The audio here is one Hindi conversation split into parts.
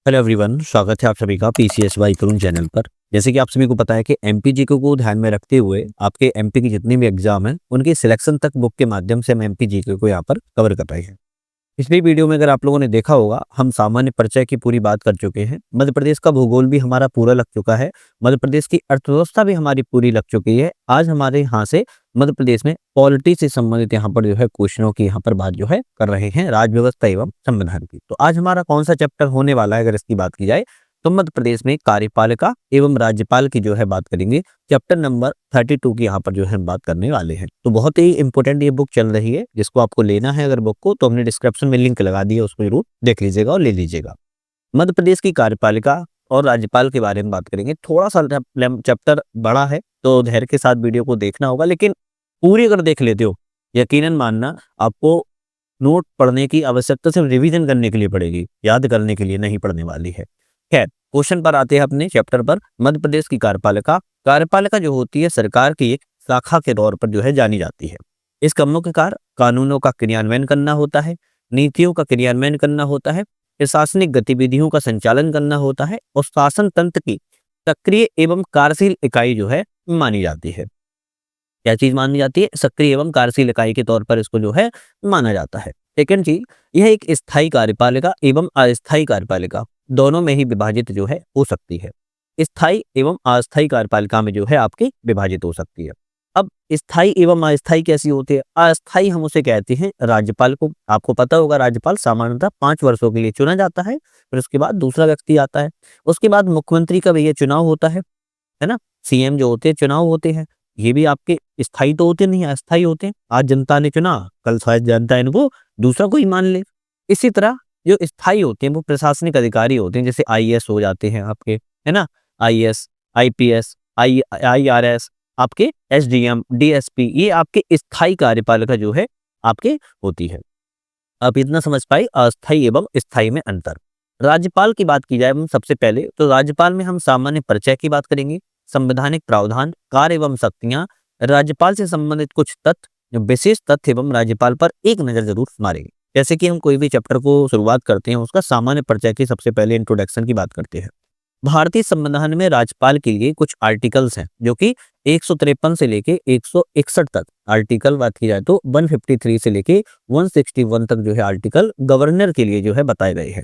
हेलो एवरीवन, स्वागत है आप सभी का पीसीएस बाई तरुण चैनल पर। जैसे कि आप सभी को पता है कि एमपीजीके को ध्यान में रखते हुए आपके एमपी की जितनी भी एग्जाम है उनकी सिलेक्शन तक बुक के माध्यम से हम एमपीजीके को यहाँ पर कवर कर रहे हैं। पिछली वीडियो में अगर आप लोगों ने देखा होगा, हम सामान्य परिचय की पूरी बात कर चुके हैं। मध्य प्रदेश का भूगोल भी हमारा पूरा लग चुका है। मध्य प्रदेश की अर्थव्यवस्था भी हमारी पूरी लग चुकी है। आज हमारे यहाँ से मध्य प्रदेश में पॉलिटी से संबंधित यहाँ पर जो है क्वेश्चनों की यहाँ पर बात जो है कर रहे हैं, राज्य व्यवस्था एवं संविधान की। तो आज हमारा कौन सा चैप्टर होने वाला है अगर इसकी बात की जाए तो मध्य प्रदेश में कार्यपालिका एवं राज्यपाल की जो है बात करेंगे। चैप्टर नंबर 32 की यहाँ पर जो है हम बात करने वाले हैं। तो बहुत ही इंपॉर्टेंट ये बुक चल रही है, जिसको आपको लेना है अगर बुक को तो हमने डिस्क्रिप्शन में लिंक लगा दिया, उसको जरूर देख लीजिएगा और ले लीजिएगा। मध्य प्रदेश की कार्यपालिका और राज्यपाल के बारे में बात करेंगे। थोड़ा सा चैप्टर बड़ा है तो धैर्य के साथ वीडियो को देखना होगा, लेकिन पूरी अगर देख लेते हो यकीनन मानना आपको नोट पढ़ने की आवश्यकता सिर्फ रिवीजन करने के लिए पड़ेगी, याद करने के लिए नहीं पढ़ने वाली है। खैर, क्वेश्चन पर आते हैं अपने चैप्टर पर। मध्य प्रदेश की कार्यपालिका कार्यपालिका जो होती है सरकार की एक शाखा के तौर पर जो है जानी जाती है। इस का मुख्य कार्य कानूनों का क्रियान्वयन करना होता है, नीतियों का क्रियान्वयन करना होता है, प्रशासनिक गतिविधियों का संचालन करना होता है और शासन तंत्र की सक्रिय एवं कार्यशील इकाई जो है मानी जाती है। क्या चीज मानी जाती है? सक्रिय एवं कार्यशील इकाई के तौर पर इसको जो है माना जाता है। सेकंड चीज, यह एक स्थायी कार्यपालिका एवं अस्थायी कार्यपालिका दोनों में ही विभाजित जो है हो सकती है। स्थायी एवं अस्थायी कार्यपालिका में जो है आपकी विभाजित हो सकती है। अब स्थायी एवं अस्थायी कैसी होती है? अस्थायी हम उसे कहते हैं राज्यपाल को। आपको पता होगा राज्यपाल सामान्यतः 5 वर्षों के लिए चुना जाता है, फिर उसके बाद दूसरा व्यक्ति आता है। उसके बाद मुख्यमंत्री का भी ये चुनाव होता है ना। सीएम जो होते हैं चुनाव होते हैं, ये भी आपके स्थायी तो होते नहीं, अस्थायी होते हैं। आज जनता ने चुना, कल शायद जनता इनको दूसरा कोई मान ले। इसी तरह जो स्थायी होते हैं वो प्रशासनिक अधिकारी होते हैं, जैसे आईएएस हो जाते हैं आपके, है ना। आईएएस, आईपीएस, आईआरएस, आपके एसडीएम, डीएसपी, ये आपके स्थायी कार्यपालिका जो है आपके होती है। आप इतना समझ पाए अस्थायी एवं स्थायी में अंतर। राज्यपाल की बात की जाए हम सबसे पहले तो राज्यपाल में हम सामान्य परिचय की बात करेंगे, संवैधानिक प्रावधान, कार्य एवं शक्तियां, राज्यपाल से संबंधित कुछ तथ्य, विशेष तथ्य एवं राज्यपाल पर एक नजर जरूर मारेंगे। जैसे कि हम कोई भी चैप्टर को शुरुआत करते हैं उसका सामान्य परिचय की सबसे पहले इंट्रोडक्शन की बात करते हैं। भारतीय संविधान में राज्यपाल के लिए कुछ आर्टिकल्स हैं जो कि 153 से लेके 161 तक आर्टिकल बात की जाए तो 153 से लेके 161 तक जो है आर्टिकल गवर्नर के लिए जो है बताए गए हैं।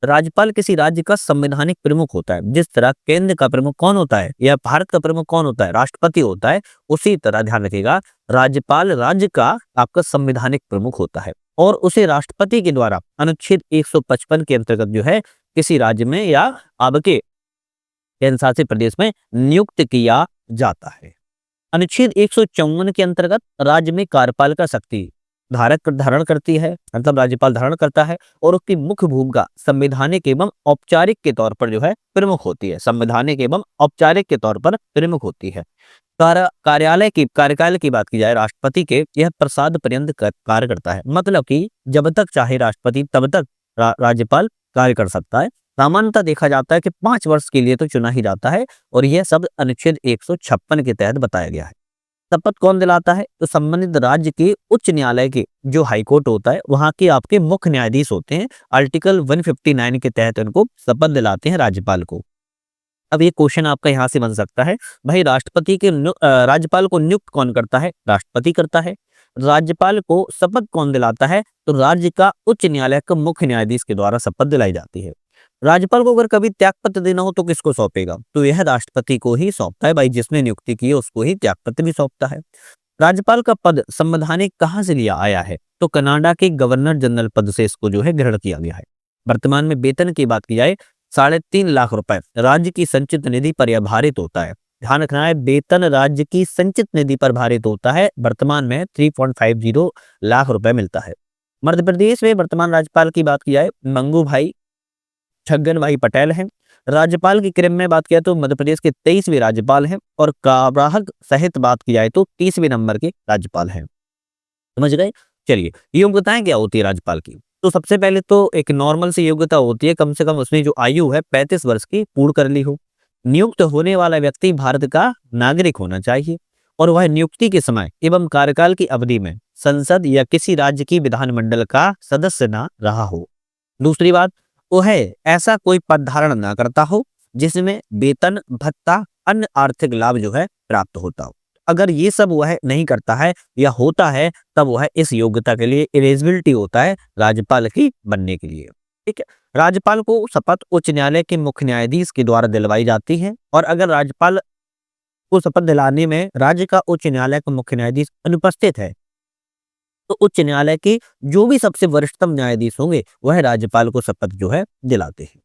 राज्यपाल किसी राज्य का संवैधानिक प्रमुख होता है। जिस तरह केंद्र का प्रमुख कौन होता है या भारत का प्रमुख कौन होता है? राष्ट्रपति होता है। उसी तरह ध्यान रखिएगा, राज्यपाल राज्य का आपका संवैधानिक प्रमुख होता है और उसे राष्ट्रपति के द्वारा अनुच्छेद 155 के अंतर्गत जो है किसी राज्य में या आपके केंद्र शासित प्रदेश में नियुक्त किया जाता है। अनुच्छेद 154 के अंतर्गत राज्य में कार्यपालिका शक्ति धारण करती है, मतलब राज्यपाल धारण करता है और उसकी मुख्य भूमिका संवैधानिक एवं औपचारिक के तौर पर जो है प्रमुख होती है। संवैधानिक एवं औपचारिक के तौर पर प्रमुख होती है। कार्यकाल की बात की जाए राष्ट्रपति के, यह प्रसाद पर्यंत कार्य करता है। मतलब कि जब तक चाहे राष्ट्रपति तब तक राज्यपाल कार्य कर सकता है। सामान्यतः देखा जाता है कि 5 वर्ष के लिए तो चुना ही जाता है और यह शब्द अनुच्छेद 156 के तहत बताया गया है। शपथ कौन दिलाता है? तो संबंधित राज्य के उच्च न्यायालय के जो हाईकोर्ट होता है वहां के आपके मुख्य न्यायाधीश होते हैं। आर्टिकल 159 के तहत उनको शपथ दिलाते हैं राज्यपाल को। अब ये क्वेश्चन आपका यहाँ से बन सकता है, भाई राज्यपाल को नियुक्त कौन करता है? राष्ट्रपति करता है। राज्यपाल को शपथ कौन दिलाता है? तो राज्य का उच्च न्यायालय का मुख्य न्यायाधीश के द्वारा शपथ दिलाई जाती है। राज्यपाल को अगर कभी त्यागपत्र देना हो तो किसको सौंपेगा? तो यह राष्ट्रपति को ही सौंपता है। भाई जिसने नियुक्ति की है उसको ही त्यागपत्र भी सौंपता है। राज्यपाल का पद संवैधानिक कहाँ से लिया आया है? तो कनाडा के गवर्नर जनरल पद से इसको जो है ग्रहण किया गया है। वर्तमान में वेतन की बात की जाए 3.5 लाख रुपए राज्य की संचित निधि पर यह भारित होता है। ध्यान रखना है, वेतन राज्य की संचित निधि पर भारित होता है। वर्तमान में 3.50 लाख रुपए मिलता है। मध्य प्रदेश में वर्तमान राज्यपाल की बात की जाए मंगू भाई छगन भाई पटेल हैं। राज्यपाल की क्रम में बात किया तो मध्य प्रदेश के 23वें राज्यपाल हैं और कार्यवाहक सहित बात की जाए तो 30वें नंबर के राज्यपाल हैं। समझ गए? चलिए, योग्यताएं क्या होती है राज्यपाल की? तो सबसे पहले तो एक नॉर्मल सी योग्यता होती है, कम से कम उसमें जो आयु है 35 वर्ष की पूर्ण कर ली हो। नियुक्त होने वाला व्यक्ति भारत का नागरिक होना चाहिए और वह नियुक्ति के समय एवं कार्यकाल की अवधि में संसद या किसी राज्य की विधानमंडल का सदस्य ना रहा हो। दूसरी बात, वह ऐसा कोई पद धारण ना करता हो जिसमें वेतन, भत्ता, अन्य आर्थिक लाभ जो है प्राप्त होता हो। अगर ये सब वह नहीं करता है या होता है, तब वह इस योग्यता के लिए एलिजिबिलिटी होता है राज्यपाल की बनने के लिए। ठीक है। राज्यपाल को शपथ उच्च न्यायालय के मुख्य न्यायाधीश के द्वारा दिलवाई जाती है, और अगर राज्यपाल को शपथ दिलाने में राज्य का उच्च न्यायालय का मुख्य न्यायाधीश अनुपस्थित है, तो उच्च न्यायालय के जो भी सबसे वरिष्ठतम न्यायाधीश होंगे वह राज्यपाल को शपथ जो है दिलाते हैं।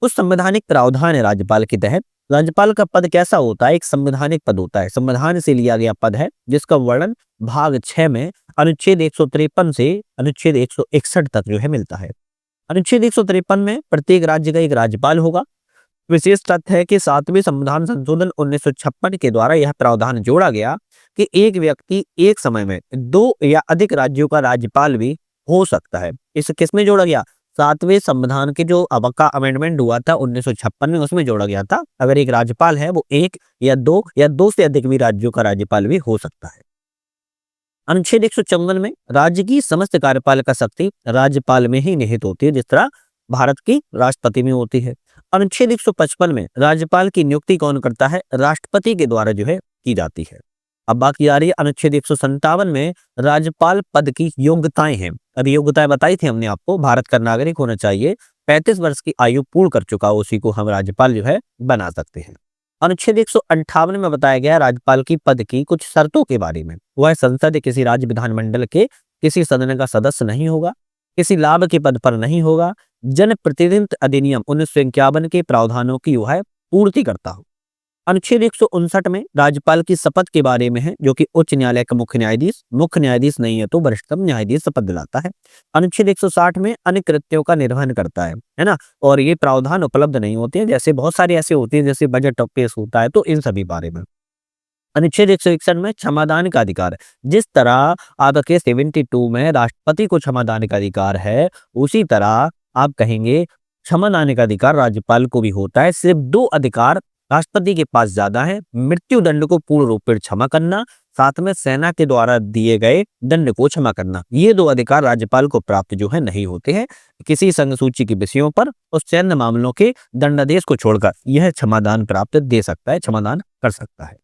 कुछ संवैधानिक प्रावधान है राज्यपाल के तहत। राज्यपाल का पद कैसा होता है? एक संवैधानिक पद होता है, संविधान से लिया गया पद है, जिसका वर्णन भाग 6 में अनुच्छेद 153 से अनुच्छेद 161 तक जो है मिलता है। अनुच्छेद 153 में प्रत्येक राज्य का एक राज्यपाल होगा। विशेष तथ्य है कि 7वें संविधान संशोधन 1956 के द्वारा यह प्रावधान जोड़ा गया कि एक व्यक्ति एक समय में 2 या अधिक राज्यों का राज्यपाल भी हो सकता है। इस किसमें जोड़ा गया? 7वें संविधान के जो अब का अमेंडमेंट हुआ था 1956 में, उसमें जोड़ा गया था। अगर एक राज्यपाल है वो 1 या 2 से अधिक भी राज्यों का राज्यपाल भी हो सकता है। अनुच्छेद 154 में राज्य की समस्त कार्यपालिका शक्ति राज्यपाल में ही निहित होती है, जिस तरह भारत की राष्ट्रपति में होती है। अनुच्छेद 155 में राज्यपाल की नियुक्ति कौन करता है? राष्ट्रपति के द्वारा जो है की जाती है। अब बात की जा रही है अनुच्छेद 157 में राज्यपाल पद की योग्यताएं हैं। अभी योग्यताएं बताई थी हमने आपको, भारत का नागरिक होना चाहिए, 35 वर्ष की आयु पूर्ण कर चुका हो, उसी को हम राज्यपाल जो है बना सकते हैं। अनुच्छेद 158 में बताया गया राज्यपाल की पद की कुछ शर्तों के बारे में। वह संसद या किसी राज्य विधानमंडल के किसी सदन का सदस्य नहीं होगा, किसी लाभ के पद पर नहीं होगा, जनप्रतिनिधित्व अधिनियम 1951 के प्रावधानों की वह पूर्ति करता हो। अनुच्छेद 159 में राज्यपाल की शपथ के बारे में है, जो कि उच्च न्यायालय का मुख्य न्यायाधीश नहीं है तो वरिष्ठतम न्यायाधीश शपथ दिलाता है। अनुच्छेद 160 में अन्य कृत्यों का निर्वहन करता है ना, और ये प्रावधान उपलब्ध नहीं होते हैं, जैसे बहुत सारे ऐसे होते हैं जैसे बजट पेश होता है, तो इन सभी बारे में। अनुच्छेद 161 में क्षमादान का अधिकार है। जिस तरह आपके 72 में राष्ट्रपति को क्षमादान का अधिकार है, उसी तरह आप कहेंगे क्षमादान का अधिकार राज्यपाल को भी होता है। सिर्फ 2 अधिकार राष्ट्रपति के पास ज्यादा है, मृत्यु दंड को पूर्ण रूप से क्षमा करना, साथ में सेना के द्वारा दिए गए दंड को क्षमा करना। ये 2 अधिकार राज्यपाल को प्राप्त जो है नहीं होते हैं। किसी संघ सूची के विषयों पर और सैन्य मामलों के दंडादेश को छोड़कर यह क्षमादान प्राप्त दे सकता है, क्षमादान कर सकता है।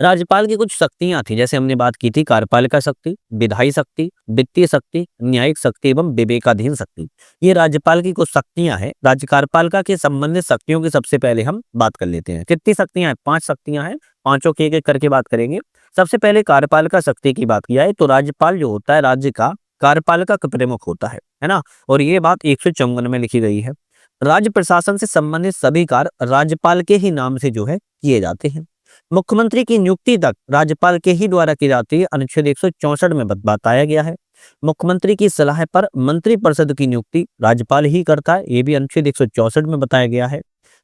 राज्यपाल की कुछ शक्तियां थी, जैसे हमने बात की थी कार्यपालिका शक्ति, विधायी शक्ति, वित्तीय शक्ति, न्यायिक शक्ति एवं विवेकाधीन शक्ति। ये राज्यपाल की कुछ शक्तियां हैं। राज्य कार्यपालिका के संबंधित शक्तियों की सबसे पहले हम बात कर लेते हैं। कितनी शक्तियां हैं? 5 शक्तियां हैं, पांचों के एक करके बात करेंगे। सबसे पहले कार्यपालिका शक्ति की बात किया है तो राज्यपाल जो होता है राज्य का कार्यपालिका का प्रमुख होता है ना, और ये बात 154 में लिखी गई है। राज्य प्रशासन से संबंधित सभी कार्य राज्यपाल के ही नाम से जो है किए जाते हैं। मुख्यमंत्री की नियुक्ति तक राज्यपाल के ही द्वारा की जाती है, अनुच्छेद 164 में बताया गया है। मुख्यमंत्री की सलाह पर मंत्रिपरिषद की नियुक्ति राज्यपाल ही करता है, ये भी अनुच्छेद 164 में बताया गया है।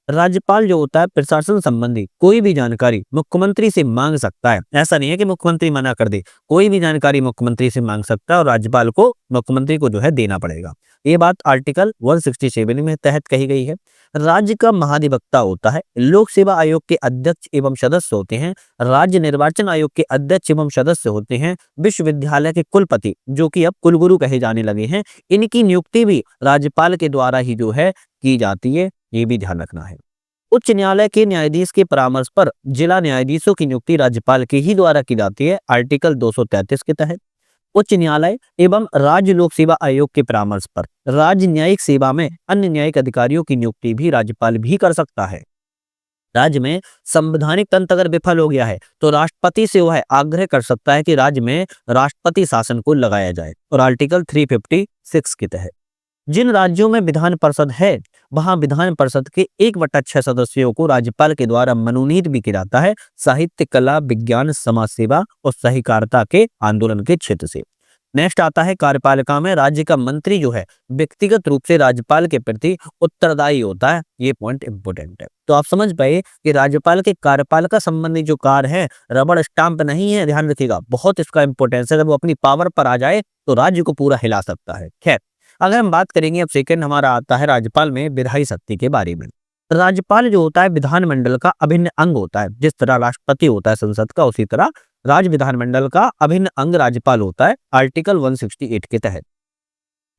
राज्यपाल जो होता है प्रशासन संबंधी कोई भी जानकारी मुख्यमंत्री से मांग सकता है। ऐसा नहीं है कि मुख्यमंत्री मना कर दे, कोई भी जानकारी मुख्यमंत्री से मांग सकता है और राज्यपाल को मुख्यमंत्री को जो है देना पड़ेगा। ये बात आर्टिकल 167 में तहत कही गई है। राज्य का महाधिवक्ता होता है, लोक सेवा आयोग के अध्यक्ष एवं सदस्य होते हैं, राज्य निर्वाचन आयोग के अध्यक्ष एवं सदस्य होते हैं, विश्वविद्यालय के कुलपति जो कि अब कुलगुरु कहे जाने लगे हैं, इनकी नियुक्ति भी राज्यपाल के द्वारा ही जो है की जाती है, ये भी ध्यान रखना है। उच्च न्यायालय के न्यायाधीश के परामर्श पर जिला न्यायाधीशों की नियुक्ति राज्यपाल के ही द्वारा की जाती है, आर्टिकल 233 के तहत। उच्च न्यायालय एवं राज्य लोक सेवा आयोग के परामर्श पर राज्य न्यायिक सेवा में अन्य न्यायिक अधिकारियों की नियुक्ति भी राज्यपाल भी कर सकता है। राज्य में संवैधानिक तंत्र अगर विफल हो गया है तो राष्ट्रपति से वह आग्रह कर सकता है कि राज्य में राष्ट्रपति शासन को लगाया जाए, और आर्टिकल 356 के तहत जिन राज्यों में विधान परिषद है वहां विधान परिषद के 1/6 सदस्यों को राज्यपाल के द्वारा मनोनीत भी किया जाता है, साहित्य, कला, विज्ञान, समाज सेवा और सहकारिता के आंदोलन के क्षेत्र से। नेक्स्ट आता है कार्यपालिका में राज्य का मंत्री जो है व्यक्तिगत रूप से राज्यपाल के प्रति उत्तरदायी होता है, ये पॉइंट इंपोर्टेंट है। तो आप समझ पाए कि राज्यपाल के कार्यपालिका संबंधी जो कार्य है रबड़ स्टाम्प नहीं है, ध्यान रखिएगा, बहुत इसका इंपोर्टेंस है। जब वो अपनी पावर पर आ जाए तो राज्य को पूरा हिला सकता है। खैर, अगर हम बात करेंगे अब सेकंड हमारा आता है राज्यपाल में विधायी शक्ति के बारे में। राज्यपाल जो होता है विधानमंडल का अभिन्न अंग होता है, जिस तरह राष्ट्रपति होता है संसद का, उसी तरह राज्य विधानमंडल का अभिन्न अंग राज्यपाल होता है, आर्टिकल 168 के तहत।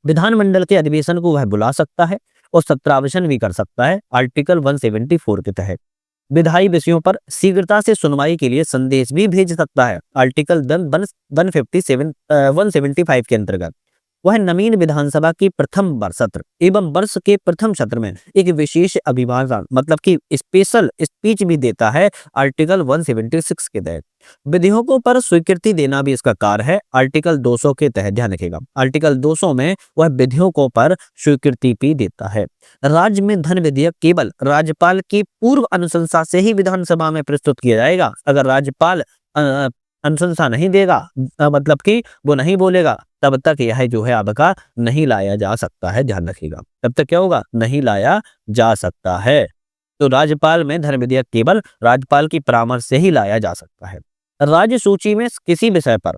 विधानमंडल के अधिवेशन को वह बुला सकता है और सत्रावसान भी कर सकता है आर्टिकल 174 के तहत। विधायी विषयों पर शीघ्रता से सुनवाई के लिए संदेश भी भेज सकता है आर्टिकल 175 के अंतर्गत। वह नवीन विधानसभा की प्रथम वर्ष सत्र एवं वर्ष के प्रथम सत्र में एक विशेष अभिभाषण मतलब कि स्पेशल स्पीच भी देता है आर्टिकल 176 के तहत। विधेयकों पर स्वीकृति देना भी इसका कार्य है आर्टिकल 200 के तहत। ध्यान रखिएगा, आर्टिकल 200 में वह विधेयकों पर स्वीकृति भी देता है। राज्य में धन विधेयक केवल राज्यपाल की पूर्व अनुशंसा से ही विधानसभा में प्रस्तुत किया जाएगा। अगर राज्यपाल अनुशंसा नहीं देगा मतलब कि वो नहीं बोलेगा, तब तक यह जो है आपका नहीं लाया जा सकता है। ध्यान रखिएगा, तब तक क्या होगा, नहीं लाया जा सकता है। तो राज्यपाल में धन विधेयक केवल राज्यपाल की परामर्श से ही लाया जा सकता है। राज्य सूची में किसी विषय पर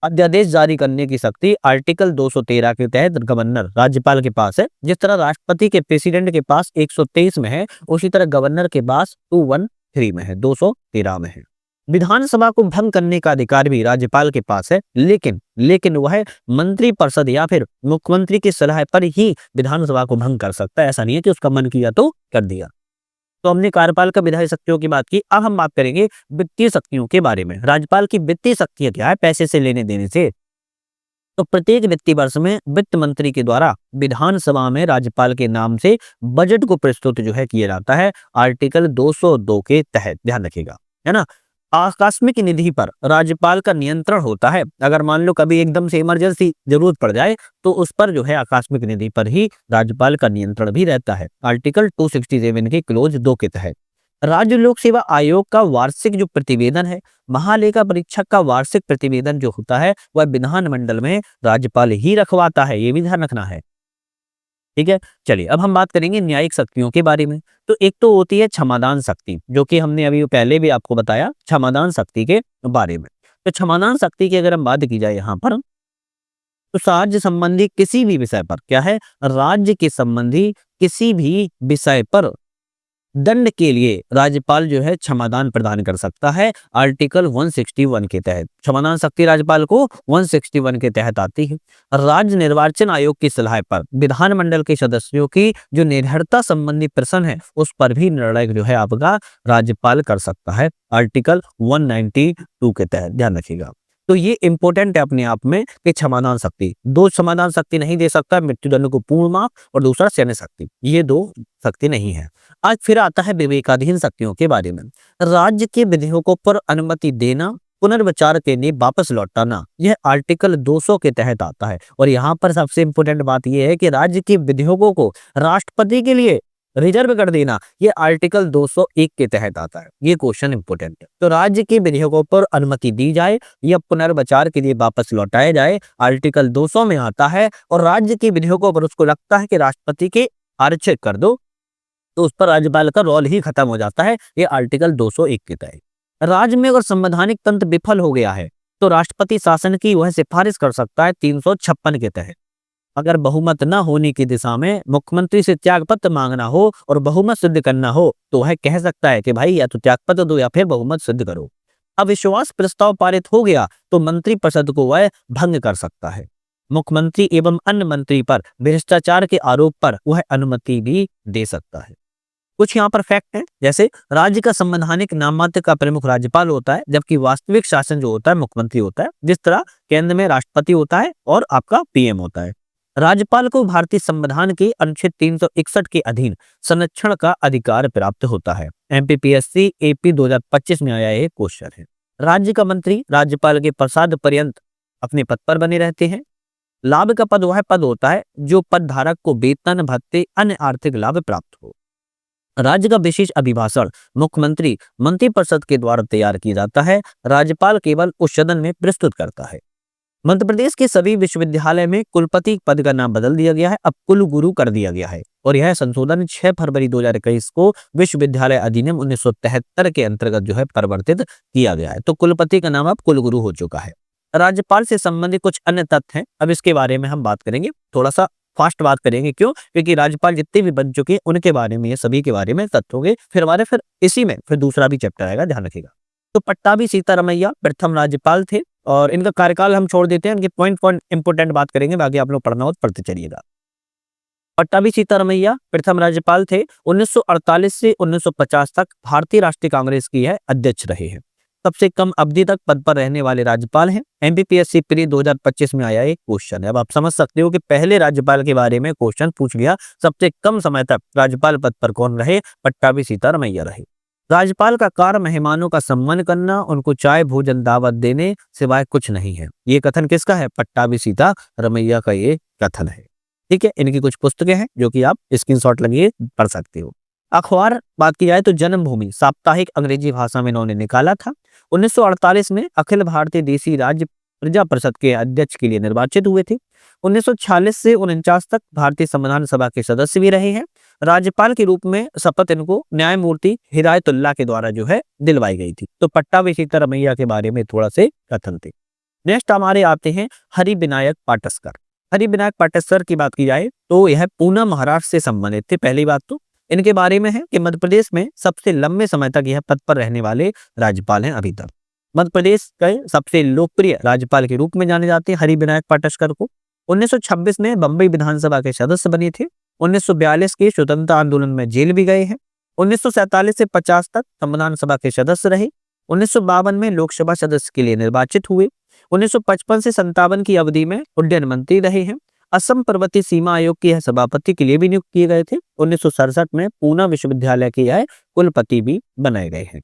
अध्यादेश जारी करने की शक्ति आर्टिकल 213 के तहत गवर्नर राज्यपाल के पास है। जिस तरह राष्ट्रपति के प्रेसिडेंट के पास 123 में है, उसी तरह गवर्नर के पास 213 में है, 213 में है। विधानसभा को भंग करने का अधिकार भी राज्यपाल के पास है, लेकिन वह मंत्रिपरिषद या फिर मुख्यमंत्री की सलाह पर ही विधानसभा को भंग कर सकता है। ऐसा नहीं है कि उसका मन किया तो कर दिया। तो हमने कार्यपाल का विधायी शक्तियों की बात की, अब हम बात करेंगे वित्तीय शक्तियों के बारे में। राज्यपाल की वित्तीय शक्तियां क्या है, पैसे से लेने देने से। तो प्रत्येक वित्तीय वर्ष में वित्त मंत्री के द्वारा विधानसभा में राज्यपाल के नाम से बजट को प्रस्तुत जो है किया जाता है आर्टिकल 202 के तहत। ध्यान रखिएगा, है ना। आकस्मिक निधि पर राज्यपाल का नियंत्रण होता है। अगर मान लो कभी एकदम से इमरजेंसी जरूरत पड़ जाए तो उस पर जो है आकस्मिक निधि पर ही राज्यपाल का नियंत्रण भी रहता है आर्टिकल 267 के क्लोज 2 के तहत। राज्य लोक सेवा आयोग का वार्षिक जो प्रतिवेदन है, महालेखा परीक्षक का वार्षिक प्रतिवेदन जो होता है वह विधानमंडल में राज्यपाल ही रखवाता है, ये भी ध्यान रखना है। ठीक है, चलिए अब हम बात करेंगे न्यायिक शक्तियों के बारे में। तो एक तो होती है क्षमादान शक्ति, जो कि हमने अभी पहले भी आपको बताया क्षमादान शक्ति के बारे में। तो क्षमादान शक्ति की अगर हम बात की जाए यहाँ पर, तो राज्य संबंधी किसी भी विषय पर क्या है, राज्य के संबंधी किसी भी विषय पर दंड के लिए राज्यपाल जो है क्षमादान प्रदान कर सकता है आर्टिकल 161 के तहत। क्षमादान शक्ति राज्यपाल को 161 के तहत आती है। राज्य निर्वाचन आयोग की सलाह पर विधानमंडल के सदस्यों की जो निर्भरता संबंधी प्रश्न है उस पर भी निर्णय जो है आपका राज्यपाल कर सकता है आर्टिकल 192 के तहत। ध्यान रखिएगा, तो ये इंपॉर्टेंट है अपने आप में कि क्षमादान शक्ति, दो क्षमादान शक्ति नहीं दे सकता, मृत्युदंड को पूर्ण माफ और दूसरा सैन्य शक्ति, ये दो शक्ति नहीं है। आज फिर आता है विवेकाधीन शक्तियों के बारे में। राज्य के विधेयकों पर अनुमति देना, पुनर्विचार के लिए वापस लौटाना, यह आर्टिकल 200 के तहत आता है। और यहाँ पर सबसे इंपॉर्टेंट बात यह है कि राज्य के विधेयकों को राष्ट्रपति के लिए रिजर्व कर देना, ये आर्टिकल 201 के तहत आता है। ये क्वेश्चन इंपोर्टेंट है। तो राज्य के विधेयकों पर अनुमति दी जाए या पुनर्विचार के लिए वापस लौटाया जाए, आर्टिकल 200 में आता है। और राज्य के विधेयकों पर उसको लगता है कि राष्ट्रपति के आरक्षित कर दो, तो उस पर राज्यपाल का रोल ही खत्म हो जाता है। ये आर्टिकल 201 के तहत। राज्य में अगर संवैधानिक तंत्र विफल हो गया है तो राष्ट्रपति शासन की वह सिफारिश कर सकता है 356 के तहत। अगर बहुमत न होने की दिशा में मुख्यमंत्री से त्यागपत्र मांगना हो और बहुमत सिद्ध करना हो तो वह कह सकता है कि भाई या तो त्यागपत्र दो या फिर बहुमत सिद्ध करो। अविश्वास प्रस्ताव पारित हो गया तो मंत्रिपरिषद को वह भंग कर सकता है। मुख्यमंत्री एवं अन्य मंत्री पर भ्रष्टाचार के आरोप पर वह अनुमति भी दे सकता है। कुछ यहाँ पर फैक्ट है, जैसे राज्य का संवैधानिक नाममात्र का प्रमुख राज्यपाल होता है, जबकि वास्तविक शासन जो होता है मुख्यमंत्री होता है। जिस तरह केंद्र में राष्ट्रपति होता है और आपका पीएम होता है। राज्यपाल को भारतीय संविधान के अनुच्छेद 361 के अधीन संरक्षण का अधिकार प्राप्त होता है। एमपीपीएससी एपी 2025 में आया ये क्वेश्चन है। राज्य का मंत्री राज्यपाल के प्रसाद पर्यंत अपने पद पर बने रहते हैं। लाभ का पद वह पद होता है जो पद धारक को वेतन, भत्ते, अन्य आर्थिक लाभ प्राप्त हो। राज्य का विशेष अभिभाषण मुख्यमंत्री मंत्रिपरिषद के द्वारा तैयार किया जाता है। राज्यपाल केवल उस सदन में प्रस्तुत करता है। मध्य प्रदेश के सभी विश्वविद्यालय में कुलपति पद का नाम बदल दिया गया है, अब कुलगुरु कर दिया गया है। और यह संशोधन 6 फरवरी 2021 को विश्वविद्यालय अधिनियम 1973 के अंतर्गत जो है परिवर्तित किया गया है। तो कुलपति का नाम अब कुलगुरु हो चुका है। राज्यपाल से संबंधित कुछ अन्य तथ्य हैं, अब इसके बारे में हम बात करेंगे। थोड़ा सा फास्ट बात करेंगे, क्यों? क्योंकि राज्यपाल जितने भी बन चुके हैं उनके बारे में, ये सभी के बारे में तथ्य होंगे। फिर इसी में दूसरा भी चैप्टर आएगा, ध्यान रखिएगा। तो पट्टाभी सीतारमैया प्रथम राज्यपाल थे। और इनका कार्यकाल हम छोड़ देते हैं, इनके पॉइंट पॉइंट इंपोर्टेंट बात करेंगे, बाकी आप लोग पढ़ना हो तो पढ़ते चलिएगा। पट्टाभी सीतारमैया प्रथम राज्यपाल थे। 1948 से 1950 तक भारतीय राष्ट्रीय कांग्रेस की है अध्यक्ष रहे हैं। सबसे कम अवधि तक पद पर रहने वाले राज्यपाल हैं। एमपीपीएससी प्री 2025 में आया एक क्वेश्चन है। अब आप समझ सकते हो कि पहले राज्यपाल के बारे में क्वेश्चन पूछ गया। सबसे कम समय तक राज्यपाल पद पर कौन रहे? पट्टाभी सीतारमैया रहे। राज्यपाल का कार्य मेहमानों का सम्मान करना, उनको चाय भोजन दावत देने सिवाय कुछ नहीं है। ये कथन किसका है? पट्टाभी सीतारमैया का ये कथन है। ठीक है, इनकी कुछ पुस्तकें हैं जो कि आप स्क्रीनशॉट लगिए पढ़ सकते हो। अखबार बात की जाए तो जन्मभूमि साप्ताहिक अंग्रेजी भाषा में इन्होंने निकाला था। 1948 में अखिल भारतीय देसी राज्य प्रजा परिषद के अध्यक्ष के लिए निर्वाचित हुए थे। 1946 से 49 तक भारतीय संविधान सभा के सदस्य भी रहे हैं। राज्यपाल के रूप में शपथ इनको न्यायमूर्ति हिदायतुल्लाह के द्वारा जो है दिलवाई गई थी। तो पट्टाभी सीतारमैया के बारे में थोड़ा से कथन थे। नेक्स्ट हमारे आते हैं हरिविनायक पाटस्कर। हरिविनायक पाटस्कर की बात की जाए तो यह पूना महाराष्ट्र से संबंधित थे। पहली बात तो इनके बारे में है कि मध्य प्रदेश में सबसे लंबे समय तक यह पद पर रहने वाले राज्यपाल हैं अभी तक। मध्य प्रदेश के सबसे लोकप्रिय राज्यपाल के रूप में जाने जाते हैं हरिविनायक पाटस्कर को। 1926 में बंबई विधानसभा के सदस्य बने थे। 1942 के स्वतंत्रता आंदोलन में जेल भी गए हैं। 1947 से 50 तक संविधान सभा के सदस्य रहे। 1952 में लोकसभा सदस्य के लिए निर्वाचित हुए। 1955 से 57 की अवधि में उड्डयन मंत्री रहे हैं। असम पर्वतीय सीमा आयोग के यह सभापति के लिए भी नियुक्त किए गए थे। 1967 में पूना विश्वविद्यालय के यह कुलपति भी बनाए गए हैं।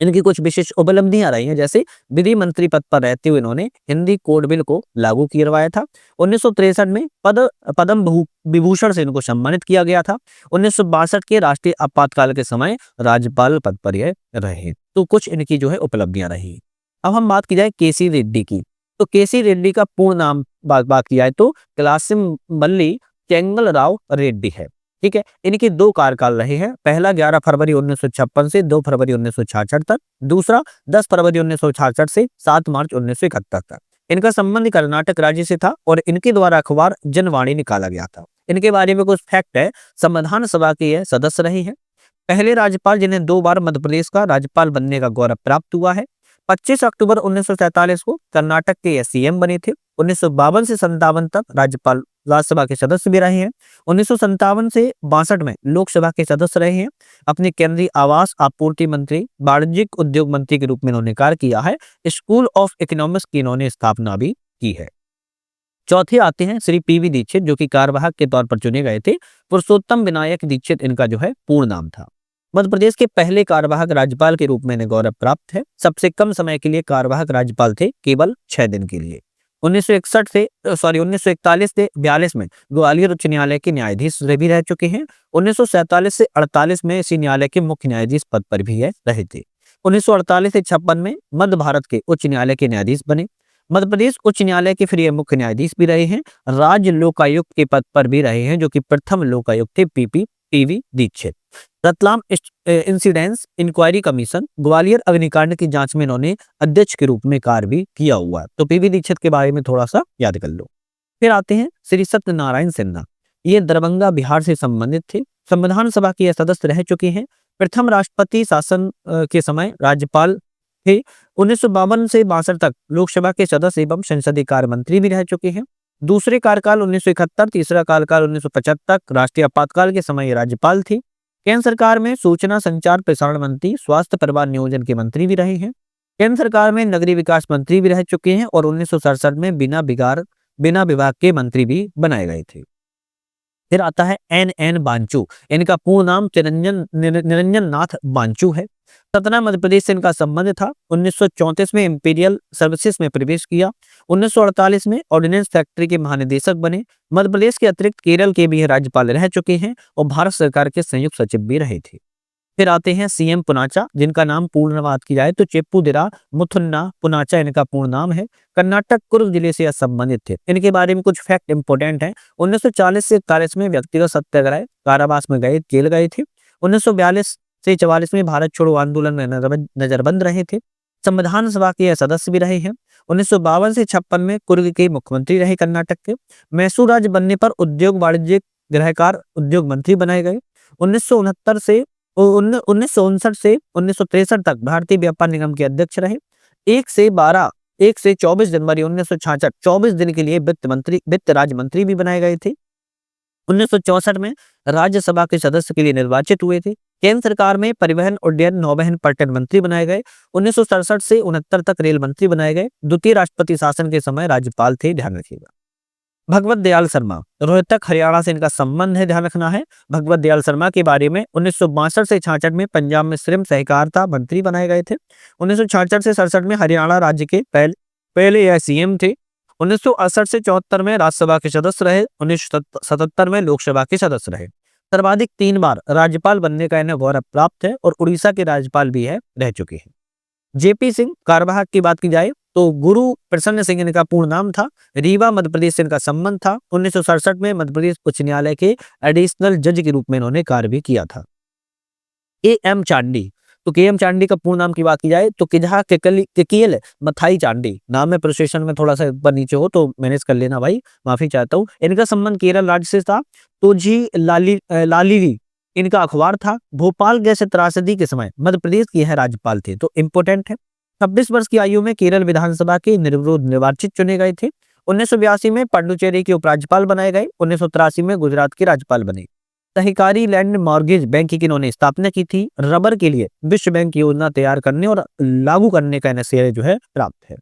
इनकी कुछ विशेष उपलब्धियां रही हैं, जैसे विधि मंत्री पद पर रहते हुए इन्होंने हिंदी कोड बिल को लागू करवाया था। 1963 में पद्म विभूषण से इनको सम्मानित किया गया था। 1962 के राष्ट्रीय आपातकाल के समय राज्यपाल पद पर यह रहे। तो कुछ इनकी जो है उपलब्धियां रही। अब हम बात की जाए केसी रेड्डी की, तो केसी रेड्डी का पूर्ण नाम बात की जाए तो कलासिमल्ली चेंगलराव रेड्डी है। ठीक है, इनके दो कार्यकाल रहे हैं। पहला 11 फरवरी 1956 से 2 फरवरी 1966 तक, दूसरा 10 फरवरी 1966 से 7 मार्च 1971 तक। इनका संबंध कर्नाटक राज्य से था और इनके द्वारा अखबार जनवाणी निकाला गया था। इनके बारे में कुछ फैक्ट है। संविधान सभा के यह सदस्य रहे हैं। पहले राज्यपाल जिन्हें 2 बार मध्य प्रदेश का राज्यपाल बनने का गौरव प्राप्त हुआ है। 25 अक्टूबर 1947 को कर्नाटक के सीएम बने थे। 1952 से 57 तक राज्यपाल राज्यसभा के सदस्य भी रहे हैं। 1957 से 62 में लोकसभा के सदस्य रहे हैं। अपने केंद्रीय आवास आपूर्ति मंत्री, वाणिज्यिक उद्योग मंत्री के रूप में इन्होंने कार्य किया है। स्कूल ऑफ इकोनॉमिक्स की इन्होंने स्थापना भी की है। चौथे आते हैं श्री पीवी दीक्षित, जो कि कार्यवाहक के तौर पर चुने गए थे। पुरुषोत्तम विनायक दीक्षित इनका जो है पूर्ण नाम था। मध्य प्रदेश के पहले कार्यवाहक राज्यपाल के रूप में इन्हें गौरव प्राप्त है। सबसे कम समय के लिए कार्यवाहक राज्यपाल थे, केवल 6 दिन के लिए। 1941 से 42 में ग्वालियर उच्च न्यायालय के न्यायाधीश भी रह चुके हैं। 1947 से 48 में इसी न्यायालय के मुख्य न्यायाधीश पद पर भी रहे थे। 1948 से 56 में मध्य भारत के उच्च न्यायालय के न्यायाधीश बने। मध्य प्रदेश उच्च न्यायालय के फिर मुख्य न्यायाधीश भी रहे हैं। राज्य लोकायुक्त के पद पर भी रहे हैं, जो कि प्रथम लोकायुक्त थे PV Dikshit. Ratlam incidents inquiry commission, Gwalior अग्निकांड की जांच में इन्होंने अध्यक्ष के रूप में कार्य भी किया हुआ है। तो पीवी दीक्षित के बारे में थोड़ा सा याद कर लो। फिर आते हैं श्री सत्यनारायण सिन्हा। ये दरभंगा बिहार से संबंधित थे। संविधान सभा के सदस्य रह चुके हैं। प्रथम राष्ट्रपति शासन के समय राज्यपाल थे। 1952 से 62 तक लोकसभा के सदस्य एवं संसदीय कार्य मंत्री भी रह चुके हैं। दूसरे कार्यकाल 1971, तीसरा कार्यकाल 1975 तक, राष्ट्रीय आपातकाल के समय राज्यपाल थे। केंद्र सरकार में सूचना संचार प्रसारण मंत्री, स्वास्थ्य परिवार नियोजन के मंत्री भी रहे हैं। केंद्र सरकार में नगरीय विकास मंत्री भी रह चुके हैं और 1967 में बिना विभाग के मंत्री भी बनाए गए थे। फिर आता है एन बांचू। इनका पूर्ण नाम निरंजन नाथ बांचू है। सतना मध्य प्रदेश से इनका संबंध था। 1934 में इंपीरियल सर्विसेज में प्रवेश किया। 1948 में ऑर्डिनेंस फैक्ट्री के महानिदेशक बने। मध्य प्रदेश के अतिरिक्त केरल के भी राज्यपाल रह चुके हैं और भारत सरकार के संयुक्त सचिव भी रहे थे। फिर आते हैं सीएम पुनाचा, जिनका नाम पूर्ण बात की जाए तो चेप्पूदिरा मुथुन्ना पुनाचा इनका पूर्ण नाम है। कर्नाटक कुर्ग जिले से संबंधित थे। इनके बारे में कुछ फैक्ट इंपोर्टेंट हैं। 1940 से 41 में व्यक्तिगत सत्याग्रह कारावास में जेल गए थे। 1942 से 44 में भारत छोड़ो आंदोलन में नजरबंद रहे थे। संविधान सभा के सदस्य भी रहे हैं। 1952 से 56 में कुर्ग के मुख्यमंत्री रहे कर्नाटक के। मैसूर राज्य बनने पर उद्योग वाणिज्य गृहकार उद्योग मंत्री बनाए गए। 1969 से 1963 तक भारतीय व्यापार निगम के अध्यक्ष रहे। 1 से 12 1 से 24 जनवरी 1966 24 दिन के लिए वित्त राज्य मंत्री भी बनाए गए थे। 1964 में राज्यसभा के सदस्य के लिए निर्वाचित हुए थे। केंद्र सरकार में परिवहन, उड्डयन, नौवहन, पर्यटन मंत्री बनाए गए। 1967 से 69 तक रेल मंत्री बनाए गए। द्वितीय राष्ट्रपति शासन के समय राज्यपाल थे, ध्यान रखिएगा। भगवत दयाल शर्मा, रोहतक हरियाणा से इनका संबंध है, ध्यान रखना है। भगवत दयाल शर्मा के बारे में 1962 से 66 में पंजाब में श्रम सहकारिता मंत्री बनाए गए थे। 1966 से 67 में हरियाणा राज्य के पहले यह सीएम थे। 1968 से 74 में राज्यसभा के सदस्य रहे। 1977 में लोकसभा के सदस्य रहे। सर्वाधिक 3 बार राज्यपाल बनने का इन्हें गौरव प्राप्त है और उड़ीसा के राज्यपाल भी रह चुके हैं। जेपी सिंह, कार्यवाहक की बात की जाए तो गुरु प्रसन्न सिंह इनका पूर्ण नाम था। रीवा मध्य प्रदेश से इनका संबंध था। 1967 में मध्य प्रदेश उच्च न्यायालय के एडिशनल जज के रूप में इन्होंने कार्य भी किया था। एम चांडी, तो के.एम. चांडी का पूर्ण नाम की बात की जाए तो किजहा किकियल मथाई चांडी, नाम में प्रोसेशन में थोड़ा सा ऊपर नीचे हो तो मैनेज कर लेना भाई, माफी चाहता हूँ। इनका संबंध केरल राज्य से था। तुझी लालिरी इनका अखबार था। भोपाल गैस त्रासदी के समय मध्य प्रदेश के यह राज्यपाल थे, तो इम्पोर्टेंट है। 26 वर्ष की आयु में केरल विधानसभा के निर्विरोध निर्वाचित चुने गए थे। 1982 में पांडुचेरी के उपराज्यपाल बनाए गए। 1983 में गुजरात के राज्यपाल बने। सहकारी लैंड मॉर्गेज बैंक की इन्होंने स्थापना की थी। रबर के लिए विश्व बैंक योजना तैयार करने और लागू करने का इन्हें श्रेय प्राप्त है।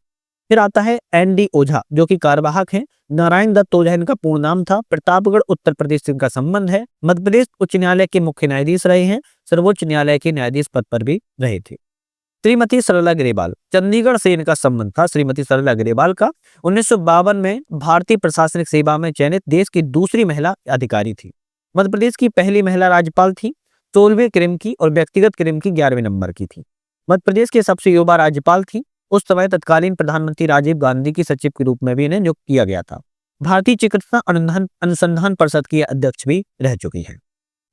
फिर आता है एन.डी. ओझा, जो कि कार्यवाहक हैं। नारायण दत्त ओझा इनका पूर्ण नाम था। प्रतापगढ़ उत्तर प्रदेश से इनका संबंध है। मध्य प्रदेश उच्च न्यायालय के मुख्य न्यायाधीश रहे हैं। सर्वोच्च न्यायालय के न्यायाधीश पद पर भी रहे थे। श्रीमती सरला ग्रेवाल, चंडीगढ़ से इनका संबंध था। श्रीमती सरला ग्रेवाल का 1952 में भारतीय प्रशासनिक सेवा में चयनित देश की दूसरी महिला अधिकारी थी। मध्य प्रदेश की पहली महिला राज्यपाल थी। 16वें क्रम की और व्यक्तिगत क्रम की 11वें नंबर की थी। मध्य प्रदेश के सबसे युवा राज्यपाल थी। उस समय तत्कालीन प्रधानमंत्री राजीव गांधी की सचिव के रूप में भी इन्हें नियुक्त किया गया था। भारतीय चिकित्सा अनुसंधान परिषद की अध्यक्ष भी रह चुकी है।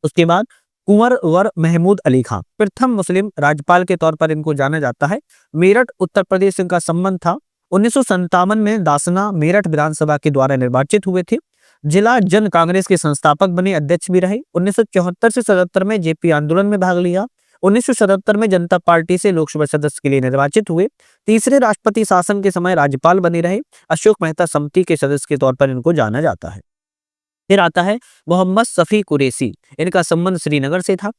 उसके बाद कुंवर वर महमूद अली खां, प्रथम मुस्लिम राज्यपाल के तौर पर इनको जाना जाता है। मेरठ उत्तर प्रदेश से इनका संबंध था। 1957 में दासना मेरठ विधानसभा के द्वारा निर्वाचित हुए थे। जिला जन कांग्रेस के संस्थापक बने, अध्यक्ष भी रहे। 1974 से 77 में जेपी आंदोलन में भाग लिया। 1977 में जनता पार्टी से लोकसभा सदस्य के लिए निर्वाचित हुए। तीसरे राष्ट्रपति शासन के समय राज्यपाल बने रहे। अशोक मेहता समिति के सदस्य के तौर पर इनको जाना जाता है। फिर आता है मोहम्मद शफी कुरैशी, इनका संबंध श्रीनगर से था।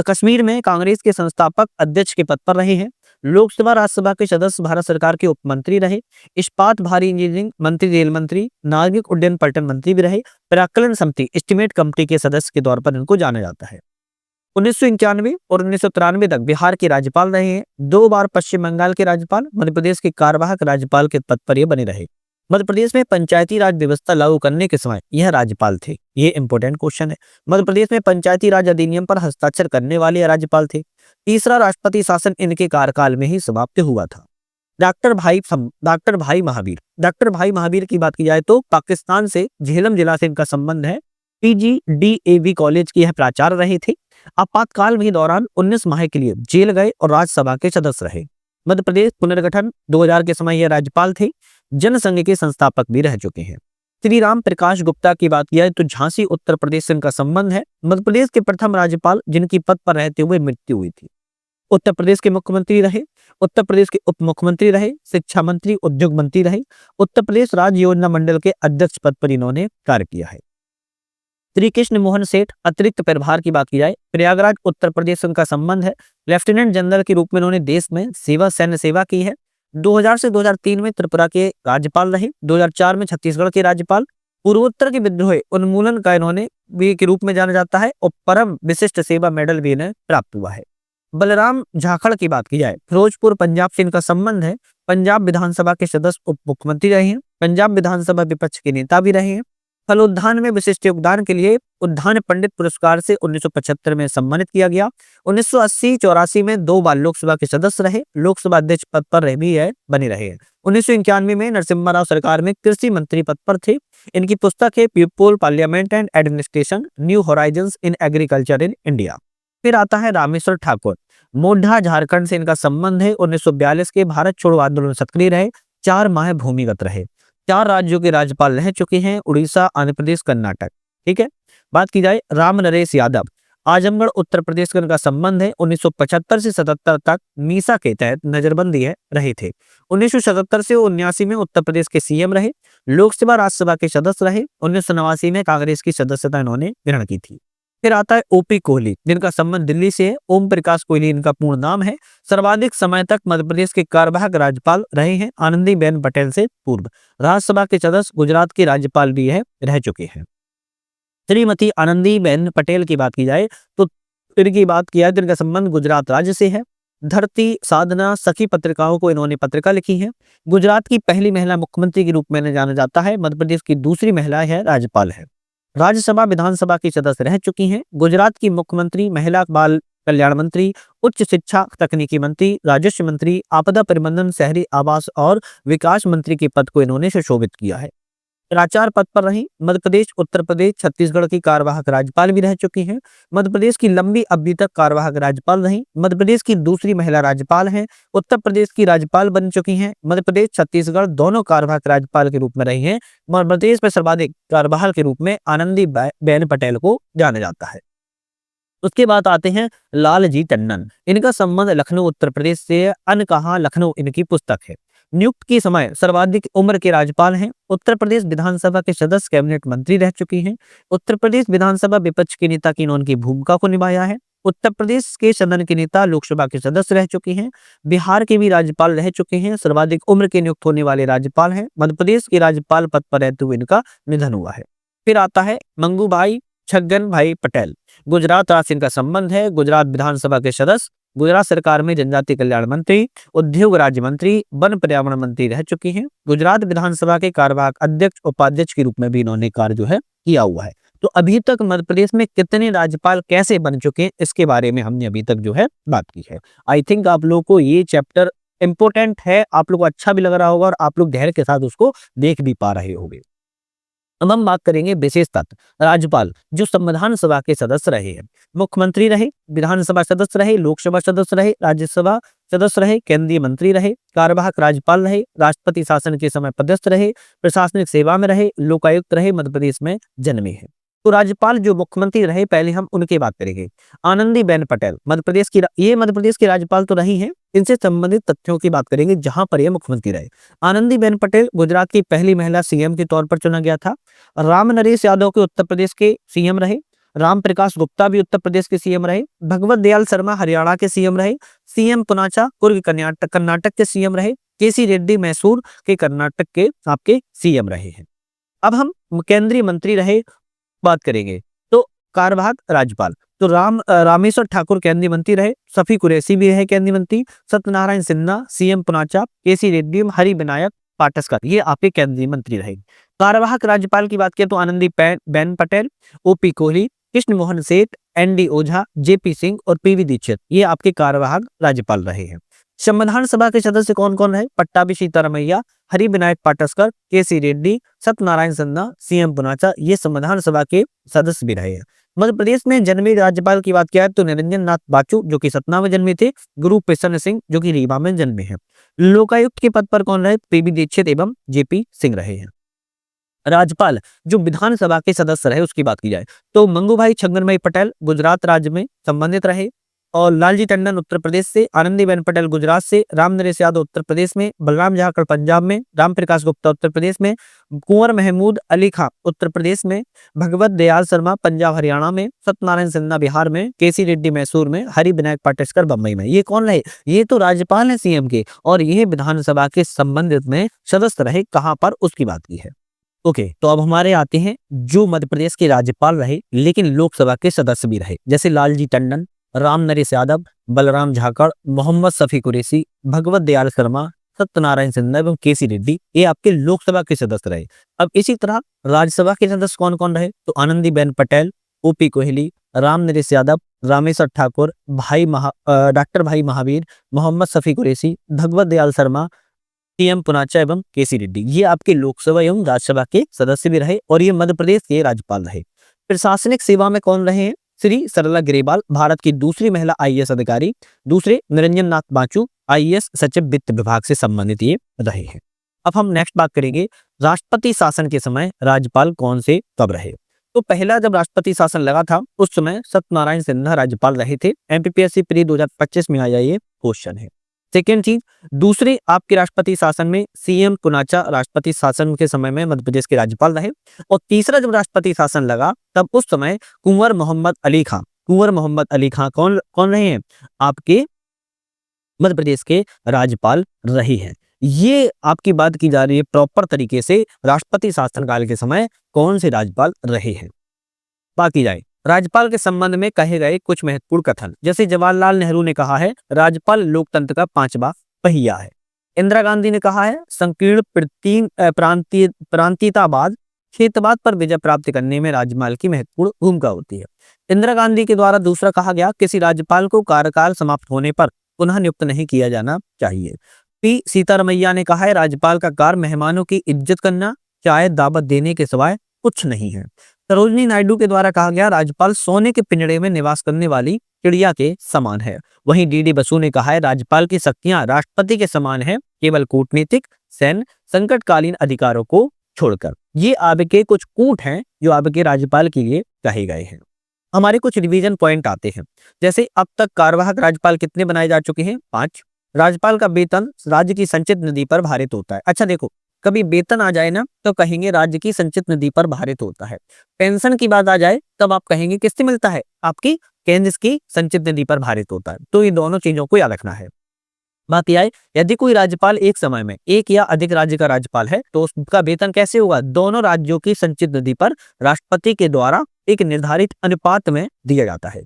कश्मीर में कांग्रेस के संस्थापक अध्यक्ष के पद पर रहे हैं। लोकसभा राज्यसभा के सदस्य, भारत सरकार के उपमंत्री रहे। इस्पात भारी इंजीनियरिंग मंत्री, रेल मंत्री, नागरिक उड्डयन पर्यटन मंत्री भी रहे। प्राक्कलन समिति एस्टीमेट कमेटी के सदस्य के तौर पर इनको जाना जाता है। 1991 और 1993 तक बिहार के राज्यपाल रहे हैं। 2 बार पश्चिम बंगाल के राज्यपाल, मध्य प्रदेश के कार्यवाहक राज्यपाल के पद पर ये बने रहे। मध्य प्रदेश में पंचायती राज व्यवस्था लागू करने के समय यह राज्यपाल थे। ये इंपॉर्टेंट क्वेश्चन है। मध्य प्रदेश में पंचायती राज अधिनियम पर हस्ताक्षर करने वाले राज्यपाल थे। तीसरा राष्ट्रपति शासन इनके कार्यकाल में ही समाप्त हुआ था। डॉक्टर भाई महावीर की बात की जाए तो पाकिस्तान से झेलम जिला से इनका संबंध है। PGDAV कॉलेज के यह प्राचार्य रहे थे। आपातकाल के दौरान 19 माह के लिए जेल गए और राज्यसभा के सदस्य रहे। मध्य प्रदेश पुनर्गठन 2000 के समय यह राज्यपाल थे। जनसंघ के संस्थापक भी रह चुके हैं। श्री राम प्रकाश गुप्ता की बात की जाए तो झांसी उत्तर प्रदेश से इनका संबंध है। मध्य प्रदेश के प्रथम राज्यपाल जिनकी पद पर रहते हुए मृत्यु हुई थी। उत्तर प्रदेश के मुख्यमंत्री रहे, उत्तर प्रदेश के उप मुख्यमंत्री रहे, शिक्षा मंत्री, उद्योग मंत्री रहे। उत्तर प्रदेश राज्य योजना मंडल के अध्यक्ष पद पर इन्होंने कार्य किया है। श्री कृष्ण मोहन सेठ, अतिरिक्त प्रभार की बात की जाए प्रयागराज उत्तर प्रदेश से उनका संबंध है। लेफ्टिनेंट जनरल के रूप में इन्होंने देश में सैन्य सेवा की है। 2000 से 2003 में त्रिपुरा के राज्यपाल रहे। 2004 में छत्तीसगढ़ के राज्यपाल। पूर्वोत्तर के विद्रोह उन्मूलन का इन्होंने भी के रूप में जाना जाता है और परम विशिष्ट सेवा मेडल भी इन्हें प्राप्त हुआ है। बलराम झाखड़ की बात की जाए फिरोजपुर पंजाब से इनका संबंध है। पंजाब विधानसभा के सदस्य, उप मुख्यमंत्री रहे हैं। पंजाब विधानसभा विपक्ष के नेता भी रहे हैं। फलोद्यान में विशिष्ट योगदान के लिए उद्यान पंडित पुरस्कार से 1975 में सम्मानित किया गया। 1980-84 में 2 बार लोकसभा के सदस्य रहे। लोकसभा अध्यक्ष पद पर बने रहे हैं। 1991 में नरसिम्हा राव सरकार में कृषि मंत्री पद पर थे। इनकी पुस्तक है people, parliament and administration, new Horizons in agriculture in India. फिर आता है रामेश्वर ठाकुर, मोढ़ा झारखंड से इनका संबंध है। 1942 के भारत छोड़ो आंदोलन में सक्रिय रहे। 4 माह भूमिगत रहे। 4 राज्यों के राज्यपाल रह चुके हैं, उड़ीसा, आंध्र प्रदेश, कर्नाटक। ठीक है। बात की जाए राम नरेश यादव, आजमगढ़ उत्तर प्रदेश का इनका संबंध है। 1975 से 77 तक मीसा के तहत नजरबंदी है रहे थे। 1977 से 79 में उत्तर प्रदेश के सीएम रहे। लोकसभा राज्यसभा के सदस्य रहे। 1989 में कांग्रेस की सदस्यता इन्होंने ग्रहण की थी। फिर आता है ओपी कोहली, जिनका संबंध दिल्ली से है। ओम प्रकाश कोहली इनका पूर्ण नाम है। सर्वाधिक समय तक मध्य प्रदेश के कार्यवाहक राज्यपाल रहे हैं आनंदीबेन पटेल से पूर्व। राज्यसभा के सदस्य गुजरात के राज्यपाल भी रह चुके हैं। श्रीमती आनंदीबेन पटेल की बात की जाए तो इनकी बात किया तो इनका संबंध गुजरात राज्य से है। धरती, साधना, सखी पत्रिकाओं को इन्होंने पत्रिका लिखी है। गुजरात की पहली महिला मुख्यमंत्री के रूप में इन्हें जाना जाता है। मध्य प्रदेश की दूसरी महिला है राज्यपाल है। राज्यसभा, विधानसभा की सदस्य रह चुकी हैं। गुजरात की मुख्यमंत्री, महिला बाल कल्याण मंत्री, उच्च शिक्षा तकनीकी मंत्री, राजस्व मंत्री, आपदा प्रबंधन, शहरी आवास और विकास मंत्री के पद को इन्होंने सुशोभित किया है। प्राचार्य पद पर रही। मध्य प्रदेश, उत्तर प्रदेश, छत्तीसगढ़ की कार्यवाहक राज्यपाल भी रह चुकी हैं। मध्य प्रदेश की लंबी अवधि तक कार्यवाहक राज्यपाल रही। मध्य प्रदेश की दूसरी महिला राज्यपाल हैं। उत्तर प्रदेश की राज्यपाल बन चुकी हैं। मध्य प्रदेश, छत्तीसगढ़ दोनों कार्यवाहक राज्यपाल के रूप में रही हैं। मध्य प्रदेश में सर्वाधिक कार्यवाहक के रूप में आनंदीबेन पटेल को जाना जाता है। उसके बाद आते हैं लालजी टंडन। इनका संबंध लखनऊ उत्तर प्रदेश से। अनकहा लखनऊ इनकी पुस्तक है। नियुक्त के समय सर्वाधिक उम्र के राज्यपाल हैं। उत्तर प्रदेश विधानसभा के सदस्य, कैबिनेट मंत्री रह चुकी हैं। उत्तर प्रदेश विधानसभा विपक्ष के नेता की इन्होंने भूमिका को निभाया है। उत्तर प्रदेश के सदन के नेता, लोकसभा के सदस्य रह चुके हैं। बिहार के भी राज्यपाल रह चुके हैं। सर्वाधिक उम्र के नियुक्त होने वाले राज्यपाल हैं। मध्य प्रदेश के राज्यपाल पद पर रहते हुए इनका निधन हुआ है। फिर आता है मंगूभाई छगन भाई पटेल। गुजरात राज्य से इनका संबंध है। गुजरात विधानसभा के सदस्य, गुजरात सरकार में जनजातीय कल्याण मंत्री, उद्योग राज्य मंत्री, वन पर्यावरण मंत्री रह चुकी हैं। गुजरात विधानसभा के कार्यवाहक अध्यक्ष, उपाध्यक्ष के रूप में भी इन्होंने कार्य किया हुआ है। तो अभी तक मध्य प्रदेश में कितने राज्यपाल कैसे बन चुके हैं, इसके बारे में हमने अभी तक बात की है। आई थिंक आप लोगों को ये चैप्टर इंपॉर्टेंट है, आप लोगों को अच्छा भी लग रहा होगा और आप लोग धैर्य के साथ उसको देख भी पा रहे होंगे। अब हम बात करेंगे विशेष तत्व। राज्यपाल जो संविधान सभा के सदस्य रहे हैं, मुख्यमंत्री रहे, विधानसभा सदस्य रहे, लोकसभा सदस्य रहे, राज्यसभा सदस्य रहे, केंद्रीय मंत्री रहे, कार्यवाहक राज्यपाल रहे, राष्ट्रपति शासन के समय पदस्थ रहे, प्रशासनिक सेवा में रहे, लोकायुक्त रहे, मध्य प्रदेश में जन्मे हैं। तो राज्यपाल जो मुख्यमंत्री रहे, पहले हम उनकी बात करेंगे। आनंदीबेन पटेल मध्य प्रदेश की राज्यपाल तो रही हैं। इनसे संबंधित तथ्यों की बात करेंगे जहां पर यह मुख्यमंत्री रहे। आनंदीबेन पटेल गुजरात की पहली महिला सीएम के तौर पर चुना गया था। राम नरेश यादव के उत्तर प्रदेश के सीएम रहे। राम प्रकाश गुप्ता भी उत्तर प्रदेश के सीएम रहे। भगवत दयाल शर्मा हरियाणा के सीएम रहे। सीएम पुनाचा कुर्ग कर्नाटक के सीएम रहे। केसी रेड्डी मैसूर के कर्नाटक के आपके सीएम रहे हैं। अब हम केंद्रीय मंत्री रहे बात करेंगे। तो कार्यवाहक राज्यपाल तो रामेश्वर ठाकुर केंद्रीय मंत्री रहे। शफी कुरैशी भी रहे केंद्रीय मंत्री। सत्यनारायण सिन्हा, सीएम पुनाचा, केसी रेड्डी, हरि विनायक पाटस्कर, ये आपके केंद्रीय मंत्री रहे। कार्यवाहक राज्यपाल की बात करें तो आनंदीबेन पटेल, ओपी कोहली, कृष्ण मोहन सेठ, एनडी ओझा, जेपी सिंह और पीवी दीक्षित, ये आपके कार्यवाहक राज्यपाल रहे हैं। संविधान सभा के सदस्य कौन कौन रहे? पट्टाभी सीतारामैया, हरि विनायक पाटस्कर, केसी रेड्डी, सत्यनारायण सिन्हा, सीएम पुनाचा, ये संविधान सभा के सदस्य भी रहे हैं। मध्य प्रदेश में जन्मे राज्यपाल की बात किया तो निरंजन नाथ बाचू जो कि सतना में जन्मे थे। गुरु प्रसन्न सिंह जो कि रीवा में जन्मे हैं। लोकायुक्त के पद पर कौन रहे? पीवी दीक्षित एवं जेपी सिंह रहे हैं। राज्यपाल जो विधानसभा के सदस्य रहे उसकी बात की जाए तो मंगूभाई छगन पटेल गुजरात राज्य में संबंधित रहे और लालजी टंडन उत्तर प्रदेश से, आनंदीबेन पटेल गुजरात से, राम नरेश यादव उत्तर प्रदेश में, बलराम झाकड़ पंजाब में, राम प्रकाश गुप्ता उत्तर प्रदेश में, कुंवर महमूद अली खां उत्तर प्रदेश में, भगवत दयाल शर्मा पंजाब हरियाणा में, सत्यनारायण सिन्हा बिहार में, केसी रेड्डी मैसूर में, हरि विनायक पाटस्कर बम्बई में। ये कौन रहे? ये तो राज्यपाल है सीएम के और ये विधानसभा के संबंधित में सदस्य रहे। कहां पर? उसकी बात की है। ओके, तो अब हमारे आते हैं जो मध्य प्रदेश के राज्यपाल रहे लेकिन लोकसभा के सदस्य भी रहे, जैसे लालजी टंडन, राम नरेश यादव, बलराम झाकड़, मोहम्मद शफी कुरैशी, भगवत दयाल शर्मा, सत्यनारायण सिन्हा एवं केसी रेड्डी, ये आपके लोकसभा के सदस्य रहे। अब इसी तरह राज्यसभा के सदस्य कौन कौन रहे? तो आनंदीबेन पटेल, ओपी कोहली, राम नरेश यादव, रामेश्वर ठाकुर, डॉक्टर भाई महावीर, मोहम्मद शफी कुरैशी, भगवत दयाल शर्मा, सीएम पुनाचा एवं केसी रेड्डी, ये आपके लोकसभा एवं राज्यसभा के सदस्य भी रहे और ये मध्य प्रदेश के राज्यपाल रहे। प्रशासनिक सेवा में कौन रहे हैं? श्री सरला ग्रेवाल भारत की दूसरी महिला आईएएस अधिकारी। दूसरे निरंजन नाथ बाचू आईएएस सचिव वित्त विभाग से संबंधित ये रहे हैं। अब हम नेक्स्ट बात करेंगे राष्ट्रपति शासन के समय राज्यपाल कौन से कब रहे। तो पहला जब राष्ट्रपति शासन लगा था उस समय सत्यनारायण सिन्हा राज्यपाल रहे थे। एमपीपीएससी प्री 2025 में आया ये क्वेश्चन है। सेकेंड चीज, दूसरे आपके राष्ट्रपति शासन में सीएम पुनाचा राष्ट्रपति शासन के समय में मध्य प्रदेश के राज्यपाल रहे। और तीसरा जब राष्ट्रपति शासन लगा तब उस समय कुंवर मोहम्मद अली खां, कुंवर मोहम्मद अली खां कौन कौन रहे हैं? आपके मध्य प्रदेश के राज्यपाल रहे हैं। ये आपकी बात की जा रही है प्रॉपर तरीके से राष्ट्रपति शासनकाल के समय कौन से राज्यपाल रहे हैं। बाकी जाए राज्यपाल के संबंध में कहे गए कुछ महत्वपूर्ण कथन, जैसे जवाहरलाल नेहरू ने कहा है राज्यपाल लोकतंत्र का पांचवा पहिया है। इंदिरा गांधी ने कहा है संकीर्ण प्रांतीयतावाद क्षेत्रवाद पर विजय प्राप्त करने में राज्यपाल की महत्वपूर्ण भूमिका होती है। इंदिरा गांधी के द्वारा दूसरा कहा गया किसी राज्यपाल को कार्यकाल समाप्त होने पर पुनः नियुक्त नहीं किया जाना चाहिए। पी सीतारमैया ने कहा है राज्यपाल का कार्य मेहमानों की इज्जत करना, चाय दावत देने के सिवाय कुछ नहीं है। सरोजिनी नायडू के द्वारा कहा गया राज्यपाल सोने के पिंजड़े में निवास करने वाली चिड़िया के समान है। वहीं डीडी बसु ने कहा है राज्यपाल की शक्तियां राष्ट्रपति के समान है, केवल कूटनीतिक, सैन्य, संकटकालीन अधिकारों को छोड़कर। ये आपके कुछ कूट हैं जो आपके राज्यपाल के लिए कहे गए हैं। हमारे कुछ रिवीजन पॉइंट आते हैं, जैसे अब तक कार्यवाहक राज्यपाल कितने बनाए जा चुके हैं? 5। राज्यपाल का वेतन राज्य की संचित निधि पर भारित होता है। अच्छा देखो, कभी वेतन आ जाए ना तो कहेंगे राज्य की संचित निधि पर भारित होता है। पेंशन की बात आ जाए तब आप कहेंगे किससे मिलता है? आपकी केंद्र की संचित निधि पर भारित होता है। तो ये दोनों चीजों को याद रखना है। बात यह है यदि कोई राज्यपाल एक समय में एक या अधिक राज्य का राज्यपाल है तो उसका वेतन कैसे होगा? दोनों राज्यों की संचित निधि पर राष्ट्रपति के द्वारा एक निर्धारित अनुपात में दिया जाता है।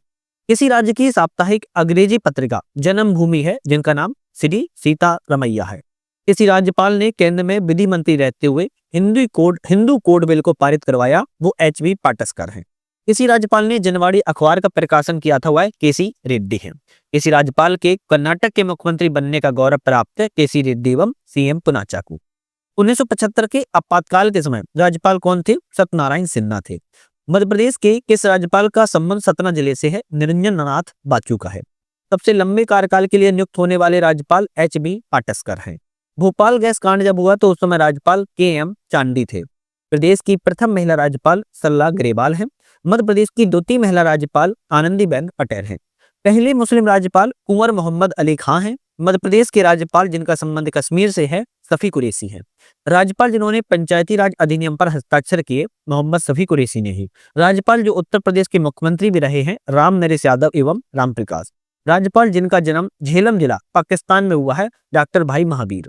किसी राज्य की साप्ताहिक अंग्रेजी पत्रिका जन्मभूमि है जिनका नाम श्री सीतारमैया है। किसी राज्यपाल ने केंद्र में विधि मंत्री रहते हुए हिंदू कोड बिल को पारित करवाया, वो एच.बी. पाटस्कर हैं। किसी राज्यपाल ने जनवाड़ी अखबार का प्रकाशन किया था, वह केसी रेड्डी है। किसी राज्यपाल के कर्नाटक के मुख्यमंत्री बनने का गौरव प्राप्त है केसी रेड्डी एवं सीएम पुनाचा को। 1975 के आपातकाल के समय राज्यपाल कौन थे? सत्यनारायण सिन्हा थे। मध्य प्रदेश के किस राज्यपाल का संबंध सतना जिले से है? निरंजन नाथ बाचू का है। सबसे लंबे कार्यकाल के लिए नियुक्त होने वाले राज्यपाल एच.बी. पाटस्कर हैं। भोपाल गैस कांड जब हुआ तो उस समय राज्यपाल के.एम. चांडी थे। प्रदेश की प्रथम महिला राज्यपाल सरला ग्रेवाल हैं। मध्य प्रदेश की द्वितीय महिला राज्यपाल आनंदीबेन पटेल हैं। पहले मुस्लिम राज्यपाल कुंवर मोहम्मद अली खां हैं। मध्य प्रदेश के राज्यपाल जिनका संबंध कश्मीर से है शफी कुरैशी हैं। राज्यपाल जिन्होंने पंचायती राज अधिनियम पर हस्ताक्षर किए मोहम्मद शफी कुरैशी ने ही। राज्यपाल जो उत्तर प्रदेश के मुख्यमंत्री भी रहे हैं राम नरेश यादव एवं राम प्रकाश। राज्यपाल जिनका जन्म झेलम जिला पाकिस्तान में हुआ है डॉक्टर भाई महावीर।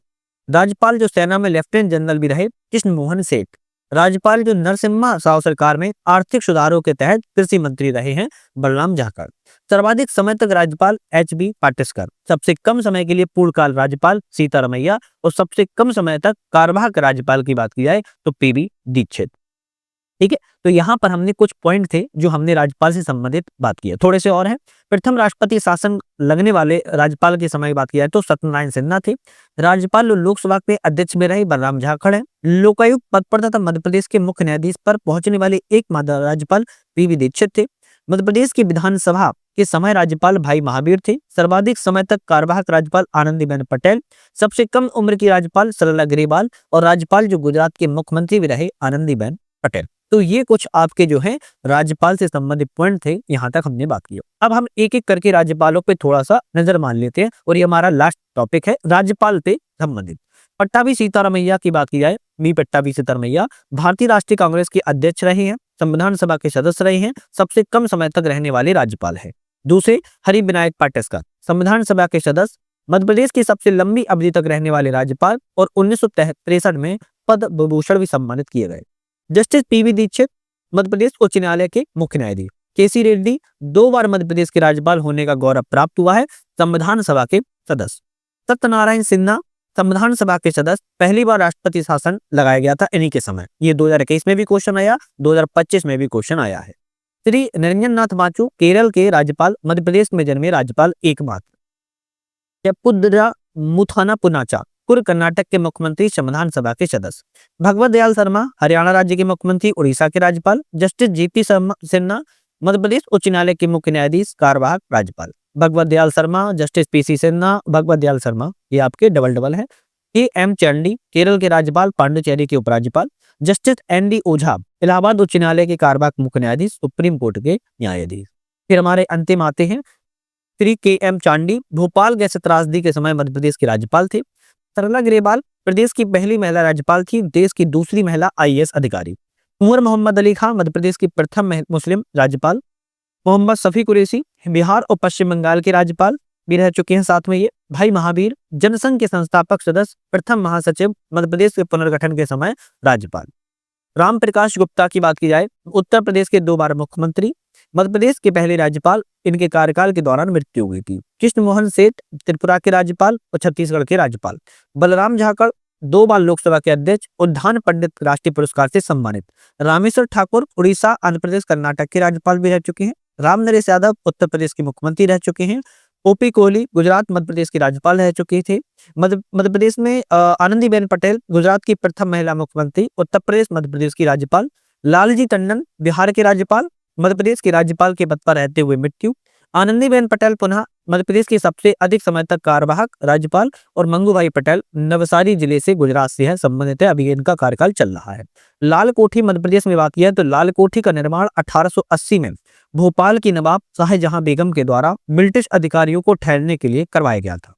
राज्यपाल जो सेना में लेफ्टिनेंट जनरल भी रहे कृष्ण मोहन सेठ। राज्यपाल जो नरसिम्हा राव सरकार में आर्थिक सुधारों के तहत कृषि मंत्री रहे हैं बलराम झाकर। सर्वाधिक समय तक राज्यपाल एच.बी. पाटस्कर। सबसे कम समय के लिए पूर्णकाल राज्यपाल सीतारमैया और सबसे कम समय तक कार्यवाहक राज्यपाल की बात की जाए तो पी.बी. दीक्षित। ठीक है, तो यहाँ पर हमने कुछ पॉइंट थे जो हमने राज्यपाल से संबंधित बात की है। थोड़े से और हैं। प्रथम राष्ट्रपति शासन लगने वाले राज्यपाल के समय की बात की जाए तो सत्यनारायण सिन्हा थे। राज्यपाल लोकसभा के अध्यक्ष में रहे बलराम झाखड़ हैं। लोकायुक्त पद पर तथा मध्य प्रदेश के मुख्य न्यायाधीश पर पहुंचने वाले एकमात्र राज्यपाल पी.बी. दीक्षित थे। मध्य प्रदेश की विधानसभा के समय राज्यपाल भाई महावीर थे। सर्वाधिक समय तक कार्यवाहक राज्यपाल आनंदीबेन पटेल। सबसे कम उम्र की राज्यपाल सरला ग्रेवाल और राज्यपाल जो गुजरात के मुख्यमंत्री भी रहे आनंदीबेन पटेल। तो ये कुछ आपके जो है राज्यपाल से संबंधित पॉइंट थे, यहाँ तक हमने बात की। अब हम एक एक करके राज्यपालों पे थोड़ा सा नजर मान लेते हैं और ये हमारा लास्ट टॉपिक है राज्यपाल पे संबंधित। पट्टाभी सीतारमैया की बात की जाए, मी पट्टाभी सीतारमैया भारतीय राष्ट्रीय कांग्रेस के अध्यक्ष रहे हैं, संविधान सभा के सदस्य रहे हैं, सबसे कम समय तक रहने वाले राज्यपाल है। दूसरे हरि विनायक पाटस्कर संविधान सभा के सदस्य, मध्य प्रदेश की सबसे लंबी अवधि तक रहने वाले राज्यपाल और 1963 में पद्म विभूषण भी सम्मानित किए गए। Justice P B. दीक्षित मध्य प्रदेश उच्च न्यायालय के मुख्य न्यायाधीश। केसी रेड्डी 2 बार मध्य प्रदेश के राज्यपाल होने का गौरव प्राप्त हुआ है, संविधान सभा के सदस्य। सत्यनारायण सिन्हा संविधान सभा के सदस्य, पहली बार राष्ट्रपति शासन लगाया गया था इन्हीं के समय। ये 2021 में भी क्वेश्चन आया, 2025 में भी क्वेश्चन आया है। श्री निरंजन नाथ बाचू केरल के राज्यपाल, मध्य प्रदेश में जन्मे राज्यपाल एकमात्र। पुद्रा मुथाना पुनाचा कर्नाटक के मुख्यमंत्री, संविधान सभा के सदस्य। भगवत दयाल शर्मा हरियाणा राज्य के मुख्यमंत्री, उड़ीसा के राज्यपाल। Justice G P. सिन्हा मध्य प्रदेश उच्च न्यायालय के मुख्य न्यायाधीश, कार्यवाहक राज्यपाल। Bhagwat Dayal Sharma, justice P C. सिन्हा, भगवत दयाल शर्मा, ये आपके डबल है। के.एम. चांडी केरल के राज्यपाल, पांडिचेरी के उपराज्यपाल। Justice ND. ओझा इलाहाबाद उच्च न्यायालय के कार्यवाहक मुख्य न्यायाधीश, सुप्रीम कोर्ट के न्यायाधीश। फिर हमारे अंतिम आते हैं श्री के.एम. चांडी, भोपाल गैस त्रासदी के समय मध्य प्रदेश के राज्यपाल थे। सरला ग्रेवाल प्रदेश की पहली महिला राज्यपाल थी, देश की दूसरी महिला आईएएस अधिकारी। कुंवर मोहम्मद अली खां मध्य प्रदेश की प्रथम मुस्लिम राज्यपाल। मोहम्मद शफी कुरैशी बिहार और पश्चिम बंगाल के राज्यपाल भी रह चुके हैं। साथ में ये भाई महावीर जनसंघ के संस्थापक सदस्य, प्रथम महासचिव, मध्य प्रदेश के पुनर्गठन के समय राज्यपाल। राम प्रकाश गुप्ता की बात की जाए, उत्तर प्रदेश के 2 बार मुख्यमंत्री, मध्य प्रदेश के पहले राज्यपाल, इनके कार्यकाल के दौरान मृत्यु हुई थी। कृष्ण मोहन सेठ त्रिपुरा के राज्यपाल और छत्तीसगढ़ के राज्यपाल। बलराम झाकड़ 2 बार लोकसभा के अध्यक्ष, उद्यान पंडित राष्ट्रीय पुरस्कार से सम्मानित। रामेश्वर ठाकुर उड़ीसा, आंध्र प्रदेश, कर्नाटक के राज्यपाल भी रह चुके हैं। राम नरेश यादव उत्तर प्रदेश के मुख्यमंत्री रह चुके हैं। ओपी कोहली गुजरात मध्य प्रदेश के राज्यपाल रह चुके थे। मध्य प्रदेश में आनंदीबेन पटेल गुजरात की प्रथम महिला मुख्यमंत्री, उत्तर प्रदेश मध्य प्रदेश की राज्यपाल। लालजी टंडन बिहार के राज्यपाल, मध्य प्रदेश के राज्यपाल के पद पर रहते हुए मृत्यु। आनंदीबेन पटेल पुनः मध्य प्रदेश की सबसे अधिक समय तक कार्यवाहक राज्यपाल। और मंगूभाई पटेल नवसारी जिले से गुजरात से है, संबंधित है, अभी इनका कार्यकाल चल रहा है। लाल कोठी मध्य प्रदेश में बात किया तो लाल कोठी का निर्माण 1880 में भोपाल की नवाब शाहजहां बेगम के द्वारा ब्रिटिश अधिकारियों को ठहरने के लिए करवाया गया था।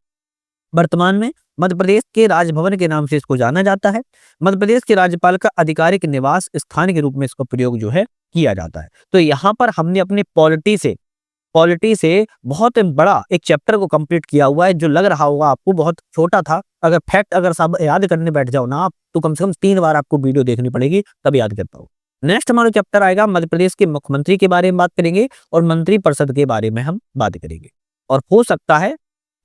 वर्तमान में मध्य प्रदेश के राजभवन के नाम से इसको जाना जाता है। मध्य प्रदेश के राज्यपाल का आधिकारिक निवास स्थान के रूप में इसका प्रयोग जो है किया जाता है। तो यहाँ पर हमने अपनी पॉलिटी से बहुत बड़ा एक चैप्टर को कंप्लीट किया हुआ है, जो लग रहा होगा आपको बहुत छोटा था। अगर फैक्ट अगर सब याद करने बैठ जाओ ना आप, तो कम से कम 3 बार आपको वीडियो देखनी पड़ेगी, तब याद कर पाओ। नेक्स्ट हमारा चैप्टर आएगा, मध्य प्रदेश के मुख्यमंत्री के बारे में बात करेंगे और मंत्री परिषद के बारे में हम बात करेंगे। और हो सकता है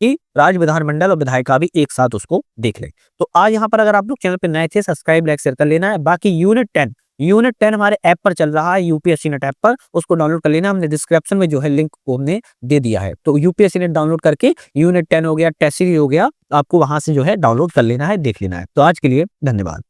कि राज्य विधानमंडल और विधायिका भी एक साथ उसको देख लें। तो आज यहाँ पर अगर आप लोग चैनल पे नए थे, सब्सक्राइब लाइक शेयर कर लेना है। बाकी यूनिट 10 हमारे ऐप पर चल रहा है, यूपीएससी नेट ऐप पर, उसको डाउनलोड कर लेना। हमने डिस्क्रिप्शन में जो है लिंक को हमने दे दिया है। तो यूपीएससी नेट डाउनलोड करके यूनिट 10 हो गया, टेस्ट सीरीज हो गया, आपको वहां से जो है डाउनलोड कर लेना है, देख लेना है। तो आज के लिए धन्यवाद।